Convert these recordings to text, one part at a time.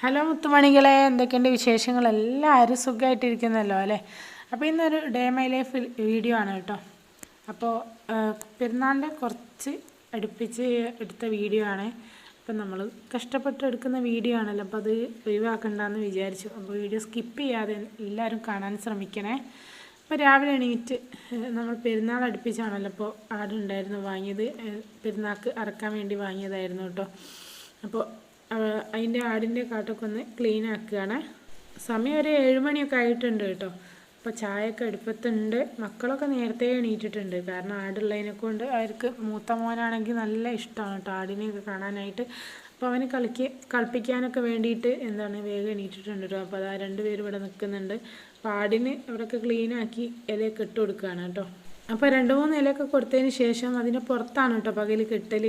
Hello മുത്തുമണികളെ, എന്തൊക്കെയുണ്ട് വിശേഷങ്ങൾ? എല്ലാവരും സുഖമായിട്ടിരിക്കുന്നല്ലോ അല്ലേ? അപ്പോൾ ഇന്നൊരു ഡേ മൈ ലൈഫ് വീഡിയോ ആണ് കേട്ടോ. അപ്പോൾ പെരുന്നാളിൻ്റെ കുറച്ച് അടുപ്പിച്ച് എടുത്ത വീഡിയോ ആണ്. അപ്പം നമ്മൾ കഷ്ടപ്പെട്ട് എടുക്കുന്ന വീഡിയോ ആണല്ലോ, അപ്പോൾ അത് ഒഴിവാക്കണ്ടെന്ന് വിചാരിച്ചു. അപ്പോൾ വീഡിയോ സ്കിപ്പ് ചെയ്യാതെ എല്ലാവരും കാണാൻ ശ്രമിക്കണേ. അപ്പോൾ രാവിലെ എണീറ്റ് നമ്മൾ പെരുന്നാൾ അടുപ്പിച്ചാണല്ലോ ഇപ്പോൾ ആടുണ്ടായിരുന്നു വാങ്ങിയത്. പെരുന്നാൾക്ക് അറക്കാൻ വേണ്ടി വാങ്ങിയതായിരുന്നു കേട്ടോ. അപ്പോൾ അതിൻ്റെ ആടിൻ്റെ കാട്ടൊക്കെ ഒന്ന് ക്ലീൻ ആക്കുകയാണ്. സമയം ഒരു 7 മണിയൊക്കെ ആയിട്ടുണ്ട് കേട്ടോ. അപ്പോൾ ചായയൊക്കെ അടുപ്പത്തുണ്ട്. മക്കളൊക്കെ നേരത്തെ എണീറ്റിട്ടുണ്ട്. കാരണം ആടുള്ളതിനെ കൊണ്ട് അവർക്ക് മൂത്ത മോനാണെങ്കിൽ നല്ല ഇഷ്ടമാണ് കേട്ടോ ആടിനെയൊക്കെ കാണാനായിട്ട്. അപ്പോൾ അവന് കളിപ്പിക്കാനൊക്കെ വേണ്ടിയിട്ട് വേഗം എണീറ്റിട്ടുണ്ട് കേട്ടോ. അപ്പോൾ അതാ 2 പേര് ഇവിടെ നിൽക്കുന്നുണ്ട്. അപ്പോൾ ആടിന് അവിടെയൊക്കെ ക്ലീനാക്കി ഇലയൊക്കെ ഇട്ട് കൊടുക്കുകയാണ് കേട്ടോ. അപ്പോൾ 2-3 ഇലയൊക്കെ കൊടുത്തതിന് ശേഷം അതിൻ്റെ പുറത്താണ് കേട്ടോ പകൽ കെട്ടൽ.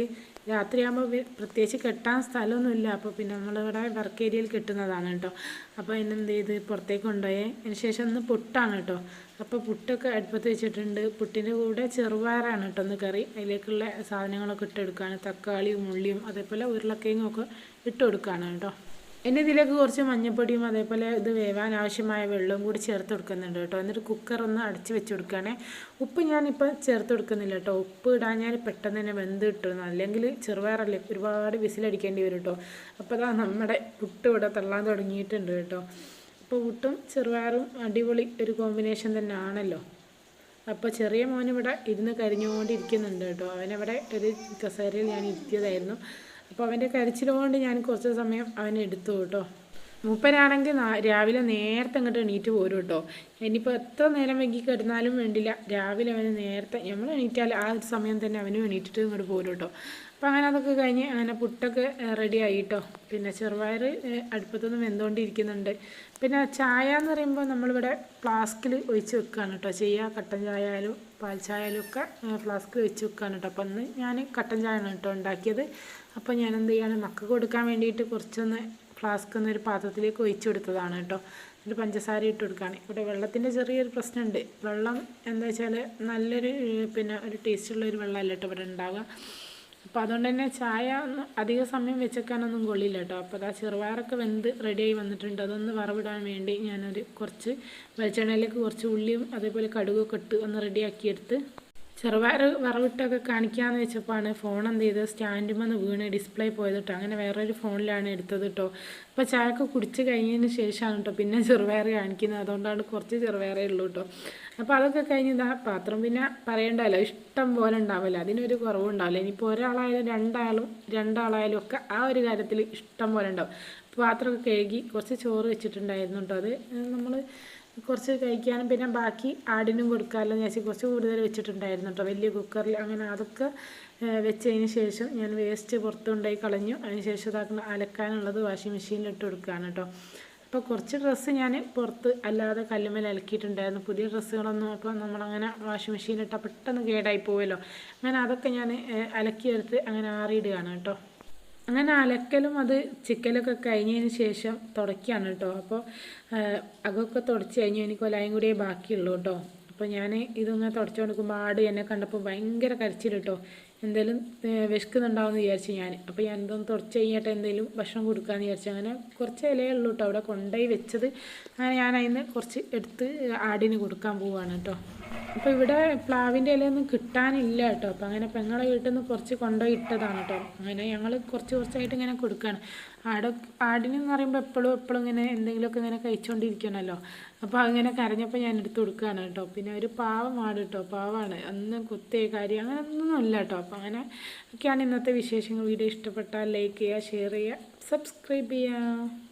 രാത്രിയാകുമ്പോൾ പ്രത്യേകിച്ച് കെട്ടാൻ സ്ഥലമൊന്നുമില്ല. അപ്പോൾ പിന്നെ നമ്മളിവിടെ വർക്ക് ഏരിയയിൽ കെട്ടുന്നതാണ് കേട്ടോ. അപ്പോൾ അതിനെന്ത് ചെയ്ത് പുറത്തേക്ക് കൊണ്ടുപോയേ. അതിന് ശേഷം ഒന്ന് പുട്ടാണ് കേട്ടോ. അപ്പോൾ പുട്ടൊക്കെ അടുപ്പത്ത് വെച്ചിട്ടുണ്ട്. പുട്ടിൻ്റെ കൂടെ ചെറുപയറാണ് കേട്ടോ ഒന്ന് കറി. അതിലേക്കുള്ള സാധനങ്ങളൊക്കെ ഇട്ടെടുക്കുകയാണ്. തക്കാളിയും ഉള്ളിയും അതേപോലെ ഉരുളക്കിഴങ്ങും ഒക്കെ ഇട്ട് കൊടുക്കുകയാണ് കേട്ടോ. ഇനി ഇതിലേക്ക് കുറച്ച് മഞ്ഞൾപ്പൊടിയും അതേപോലെ ഇത് വേവാൻ ആവശ്യമായ വെള്ളവും കൂടി ചേർത്ത് കൊടുക്കുന്നുണ്ട് കേട്ടോ. എന്നിട്ട് കുക്കർ ഒന്ന് അടച്ച് വെച്ച് കൊടുക്കുകയാണേ. ഉപ്പ് ഞാനിപ്പോൾ ചേർത്ത് കൊടുക്കുന്നില്ല കേട്ടോ. ഉപ്പ് ഇടാൻ ഞാൻ പെട്ടെന്ന് തന്നെ വെന്ത് കിട്ടുന്നു. അല്ലെങ്കിൽ ചെറുപയറല്ലേ ഒരുപാട് വിസിലടിക്കേണ്ടി വരും കേട്ടോ. അപ്പോൾ അതാ നമ്മുടെ പുട്ട് ഇവിടെ തള്ളാൻ തുടങ്ങിയിട്ടുണ്ട് കേട്ടോ. അപ്പോൾ പുട്ടും ചെറുപയറും അടിപൊളി ഒരു കോമ്പിനേഷൻ തന്നെ ആണല്ലോ. അപ്പോൾ ചെറിയ മോനിവിടെ ഇരുന്ന് കരിഞ്ഞുകൊണ്ടിരിക്കുന്നുണ്ട് കേട്ടോ. അവനവിടെ ഒരു കസേരയിൽ ഞാൻ ഇരുത്തിയതായിരുന്നു. അപ്പോൾ അവൻ്റെ കരച്ചിലുകൊണ്ട് ഞാൻ കുറച്ച് സമയം അവനെടുത്തു കേട്ടോ. മൂപ്പനാണെങ്കിൽ രാവിലെ നേരത്തെ അങ്ങോട്ട് എണീറ്റ് പോരും കേട്ടോ. ഇനിയിപ്പോൾ എത്ര നേരം വൈകി കിടന്നാലും വേണ്ടില്ല, രാവിലെ അവന് നേരത്തെ നമ്മൾ എണീറ്റാൽ ആ ഒരു സമയം തന്നെ അവനും എണീറ്റിട്ട് ഇങ്ങോട്ട് പോരും കേട്ടോ. അപ്പോൾ അങ്ങനെ അതൊക്കെ കഴിഞ്ഞ് അങ്ങനെ പുട്ടൊക്കെ റെഡി ആയി കേട്ടോ. പിന്നെ ചെറുപയർ അടുപ്പത്തൊന്നും വെന്തുകൊണ്ടിരിക്കുന്നുണ്ട്. പിന്നെ ചായ എന്ന് പറയുമ്പോൾ നമ്മളിവിടെ ഫ്ലാസ്കിൽ ഒഴിച്ച് വെക്കുകയാണ് കേട്ടോ ചെയ്യുക. കട്ടൻ ചായ ആയാലും പാൽ ചായ ആയാലും ഒക്കെ ഫ്ലാസ്കിൽ വെച്ച് വെക്കുകയാണ് കേട്ടോ. അപ്പോൾ അന്ന് ഞാൻ കട്ടൻ ചായയാണ് കേട്ടോ ഉണ്ടാക്കിയത്. അപ്പോൾ ഞാൻ എന്ത് ചെയ്യാണ്, മക്കൾക്ക് കൊടുക്കാൻ വേണ്ടിയിട്ട് കുറച്ചൊന്ന് ഫ്ലാസ്ക് എന്നൊരു പാത്രത്തിലേക്ക് ഒഴിച്ചു കൊടുത്തതാണ് കേട്ടോ. എന്നിട്ട് പഞ്ചസാര ഇട്ട് കൊടുക്കുകയാണ്. ഇവിടെ വെള്ളത്തിൻ്റെ ചെറിയൊരു പ്രശ്നമുണ്ട്. വെള്ളം എന്താ വെച്ചാൽ നല്ലൊരു ഒരു ടേസ്റ്റുള്ളൊരു വെള്ളമല്ല കേട്ടോ ഇവിടെ ഉണ്ടാവുക. അപ്പോൾ അതുകൊണ്ട് തന്നെ ചായ ഒന്നും അധിക സമയം വെച്ചേക്കാനൊന്നും കൊള്ളില്ല കേട്ടോ. അപ്പോൾ അതാ ചെറുപയറൊക്കെ വെന്ത് റെഡിയായി വന്നിട്ടുണ്ട്. അതൊന്ന് വറവിടാൻ വേണ്ടി ഞാനൊരു കുറച്ച് വെളിച്ചെണ്ണയിലേക്ക് കുറച്ച് ഉള്ളിയും അതേപോലെ കടുകൊക്കെ ഇട്ട് ഒന്ന് റെഡിയാക്കിയെടുത്ത് ചെറുപയർ വറവിട്ടൊക്കെ കാണിക്കാമെന്ന് വെച്ചപ്പോഴാണ് ഫോൺ എന്ത് ചെയ്ത് സ്റ്റാൻഡുമെന്ന് വീണ് ഡിസ്പ്ലേ പോയത് കേട്ടോ. അങ്ങനെ വേറൊരു ഫോണിലാണ് എടുത്തത് കേട്ടോ. അപ്പോൾ ചായയൊക്കെ കുടിച്ച് കഴിഞ്ഞതിന് ശേഷമാണ് കേട്ടോ പിന്നെ ചെറുപയർ കാണിക്കുന്നത്. അതുകൊണ്ടാണ് കുറച്ച് ചെറുപയറേ ഉള്ളൂ കേട്ടോ. അപ്പോൾ അതൊക്കെ കഴിഞ്ഞ് ഇതാ പാത്രം പിന്നെ പറയണ്ടല്ലോ, ഇഷ്ടം പോലെ ഉണ്ടാവില്ല, അതിനൊരു കുറവുണ്ടാവില്ല. ഇനിയിപ്പോൾ ഒരാളായാലും രണ്ടാളായാലും ഒക്കെ ആ ഒരു കാര്യത്തിൽ ഇഷ്ടം പോലെ ഉണ്ടാവും. പാത്രമൊക്കെ കഴുകി കുറച്ച് ചോറ് വെച്ചിട്ടുണ്ടായിരുന്നു കേട്ടോ. അത് നമ്മൾ കുറച്ച് കഴിക്കാനും പിന്നെ ബാക്കി ആടിനും കൊടുക്കാമല്ലോ എന്ന് വെച്ചാൽ കുറച്ച് കൂടുതൽ വെച്ചിട്ടുണ്ടായിരുന്നു കേട്ടോ വലിയ കുക്കറിൽ. അങ്ങനെ അതൊക്കെ വെച്ചതിന് ശേഷം ഞാൻ വേസ്റ്റ് പുറത്ത് കൊണ്ടുപോയി കളഞ്ഞു. അതിന് ശേഷം ഇതാക്കുന്ന അലക്കാനുള്ളത് വാഷിംഗ് മെഷീനിൽ ഇട്ട് കൊടുക്കുകയാണ് കേട്ടോ. അപ്പോൾ കുറച്ച് ഡ്രസ്സ് ഞാൻ പുറത്ത് അല്ലാതെ കല്ലുമ്മേൽ അലക്കിയിട്ടുണ്ടായിരുന്നു, പുതിയ ഡ്രസ്സുകളൊന്നും. അപ്പോൾ നമ്മളങ്ങനെ വാഷിംഗ് മെഷീനിലിട്ടാൽ പെട്ടെന്ന് കേടായി പോവുമല്ലോ. അങ്ങനെ അതൊക്കെ ഞാൻ അലക്കിയെടുത്ത് അങ്ങനെ ആറിയിടുകയാണ് കേട്ടോ. അങ്ങനെ അലക്കലും അത് ചിക്കലൊക്കെ കഴിഞ്ഞതിന് ശേഷം തുടയ്ക്കുകയാണ് കേട്ടോ. അപ്പോൾ അകൊക്കെ തുടച്ച് കഴിഞ്ഞു, എനിക്ക് കൊലായും കൂടിയേ ബാക്കിയുള്ളൂ കേട്ടോ. അപ്പോൾ ഞാൻ ഇതൊങ്ങനെ തുടച്ചു കൊടുക്കുമ്പോൾ ആട് എന്നെ കണ്ടപ്പോൾ ഭയങ്കര കരച്ചിൽ കേട്ടോ. എന്തെങ്കിലും വിശക്കുന്നുണ്ടാവും എന്ന് വിചാരിച്ചു ഞാൻ. അപ്പോൾ ഞാൻ ഇതൊന്ന് തുടച്ച് കഴിഞ്ഞിട്ട് എന്തെങ്കിലും ഭക്ഷണം കൊടുക്കാമെന്ന് വിചാരിച്ചു. അങ്ങനെ കുറച്ച് ഇലയേ ഉള്ളൂ കേട്ടോ അവിടെ കൊണ്ടുപോയി വെച്ചത്. അങ്ങനെ ഞാൻ അതിന് കുറച്ച് എടുത്ത് ആടിന് കൊടുക്കാൻ പോവുകയാണ് കേട്ടോ. അപ്പോൾ ഇവിടെ പ്ലാവിൻ്റെ ഇലയൊന്നും കിട്ടാനില്ല കേട്ടോ. അപ്പോൾ അങ്ങനെ പെങ്ങളെ വീട്ടിൽ നിന്ന് കുറച്ച് കൊണ്ടുപോയി ഇട്ടതാണ് കേട്ടോ. അങ്ങനെ ഞങ്ങൾ കുറച്ചായിട്ട് ഇങ്ങനെ കൊടുക്കുകയാണ്. ആടിനെന്ന് പറയുമ്പോൾ എപ്പോഴും ഇങ്ങനെ എന്തെങ്കിലുമൊക്കെ ഇങ്ങനെ കഴിച്ചുകൊണ്ടിരിക്കണമല്ലോ. അപ്പോൾ അങ്ങനെ കരഞ്ഞപ്പോൾ ഞാൻ എടുത്ത് കൊടുക്കുകയാണ് കേട്ടോ. പിന്നെ ഒരു പാവം ആട് കേട്ടോ, പാവമാണ്, ഒന്നും കുത്തിയ കാര്യം അങ്ങനെ ഒന്നുമില്ല കേട്ടോ. അപ്പോൾ അങ്ങനെ ഒക്കെയാണ് ഇന്നത്തെ വിശേഷങ്ങൾ. വീഡിയോ ഇഷ്ടപ്പെട്ടാൽ ലൈക്ക് ചെയ്യുക, ഷെയർ ചെയ്യുക, സബ്സ്ക്രൈബ് ചെയ്യുക.